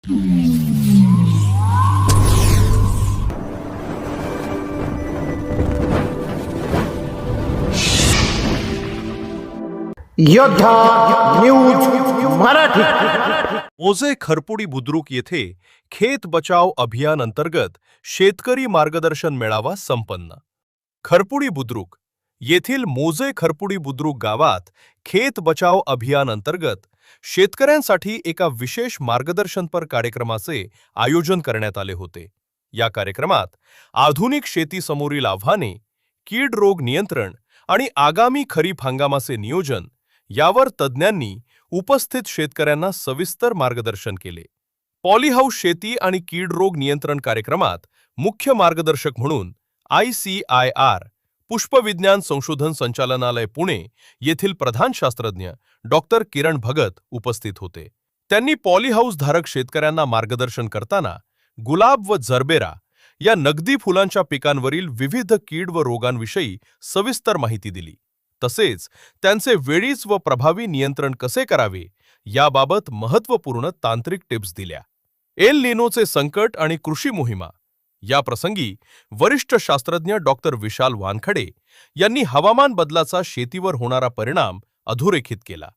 योद्धा न्यूज मराठी। मोजे खरपुडी बुद्रुक येथे खेत बचाव अभियान अंतर्गत शेतकरी मार्गदर्शन मेळावा संपन्न। खरपुडी बुद्रुक येथील मोजे खरपुडी बुद्रुक गावात खेत बचाव अभियान अंतर्गत शेतकऱ्यांसाठी एका विशेष मार्गदर्शनपर कार्यक्रमाचे आयोजन करण्यात आले होते। या कार्यक्रमात आधुनिक शेतीसमोरील आव्हाने, कीड रोग नियंत्रण आणि आगामी खरीप हंगामाचे नियोजन यावर तज्ञांनी उपस्थित शेतकऱ्यांना सविस्तर मार्गदर्शन केले। पॉलीहाऊस शेती आणि कीड रोग नियंत्रण कार्यक्रमात मुख्य मार्गदर्शक म्हणून ICIR पुष्पविज्ञान संशोधन संचालनालय पुणे येथील प्रधान शास्त्रज्ञ डॉक्टर किरण भगत उपस्थित होते। त्यांनी पॉलीहाऊस धारक शेतकऱ्यांना मार्गदर्शन करताना गुलाब व जरबेरा या नगदी फुलांच्या पिकांवरील विविध कीड व रोगांविषयी सविस्तर माहिती दिली। तसेच त्यांचे वेळीच व प्रभावी नियंत्रण कसे करावे याबाबत महत्त्वपूर्ण तांत्रिक टिप्स दिल्या। एल निनोचे संकट आणि कृषी मोहिमा या प्रसंगी वरिष्ठ शास्त्रज्ञ डॉक्टर विशाल वानखडे यांनी हवामान बदलाचा शेतीवर होणारा परिणाम अधोरेखित केला।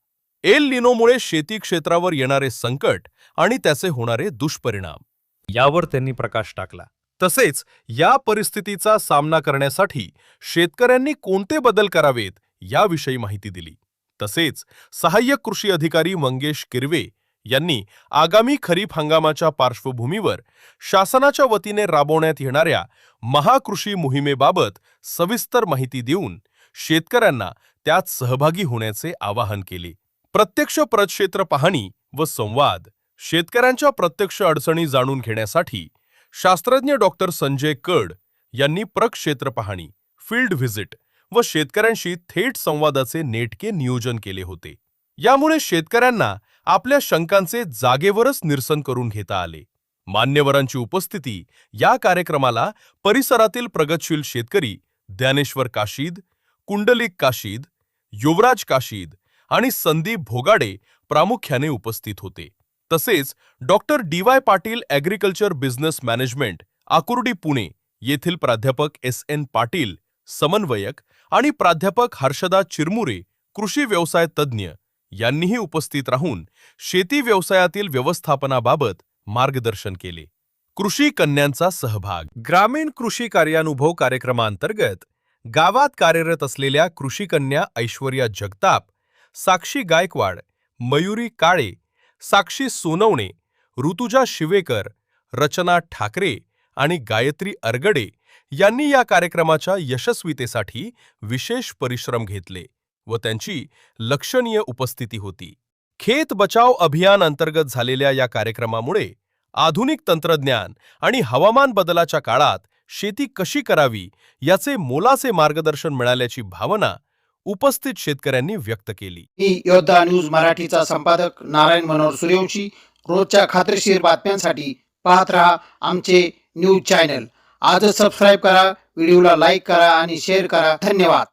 एल निनोमुळे शेती क्षेत्रावर येणारे संकट आणि त्याचे होणारे दुष्परिणाम यावर त्यांनी प्रकाश टाकला। तसेच या परिस्थितीचा सामना करण्यासाठी शेतकऱ्यांनी कोणते बदल करावेत याविषयी माहिती दिली। तसेच सहाय्यक कृषी अधिकारी मंगेश किरवे यांनी आगामी खरीप हंगामाच्या पार्श्वभूमीवर शासनाच्या वतीने राबवण्यात येणाऱ्या महाकृषी मोहिमेबाबत सविस्तर माहिती देऊन शेतकऱ्यांना त्यात सहभागी होण्याचे आवाहन केले। प्रत्यक्ष प्रक्षेत्र पाहणी व संवाद शेतकऱ्यांच्या प्रत्यक्ष अडचणी जाणून घेण्यासाठी शास्त्रज्ञ डॉक्टर संजय कड यांनी प्रक्षेत्र पाहणी, फील्ड व्हिजिट व शेतकऱ्यांशी थेट संवादाचे नेटके नियोजन केले होते। यामुळे शेतकऱ्यांना आपल्या शंकांचे जागेवरच निरसन करून घेता आले। मान्यवरांची उपस्थिती या कार्यक्रमाला परिसरातील प्रगतशील शेतकरी ज्ञानेश्वर काशीद, कुंडलिक काशीद, युवराज काशीद आणि संदीप भोगाडे प्रामुख्याने उपस्थित होते। तसेच doctor DY Patil agriculture business management Akurdi Pune येथील प्राध्यापक SN पाटील समन्वयक आणि प्राध्यापक हर्षदा चिरमुरे कृषी व्यवसाय तज्ञ यांनीही उपस्थित राहून शेती व्यवसायातील व्यवस्थापनाबाबत मार्गदर्शन केले। कृषी कन्यांचा सहभाग ग्रामीण कृषी कार्यानुभव कार्यक्रमांतर्गत गावात कार्यरत असलेल्या कृषी कन्या ऐश्वर्या जगताप, साक्षी गायकवाड, मयुरी काळे, साक्षी सोनवणे, ऋतुजा शिवेकर, रचना ठाकरे आणि गायत्री अरगडे यांनी या कार्यक्रमाच्या यशस्वीतेसाठी विशेष परिश्रम घेतले व त्यांची लक्षणीय उपस्थिती होती। खेत बचाव अभियान अंतर्गत झालेल्या या कार्यक्रमामुळे आधुनिक तंत्रज्ञान आणि हवामान बदलाच्या काळात शेती कशी करावी याचे मोलाचे मार्गदर्शन मिळाल्याची भावना उपस्थित शेतकऱ्यांनी व्यक्त केली। मी योद्धा न्यूज मराठीचा संपादक नारायण मनोहर सूर्यवंशी। रोजच्या खात्रीशीर बातम्यांसाठी पाहत रहा आमचे न्यूज चॅनल। आजच सबस्क्राइब करा, व्हिडिओला लाईक करा आणि शेअर करा। धन्यवाद।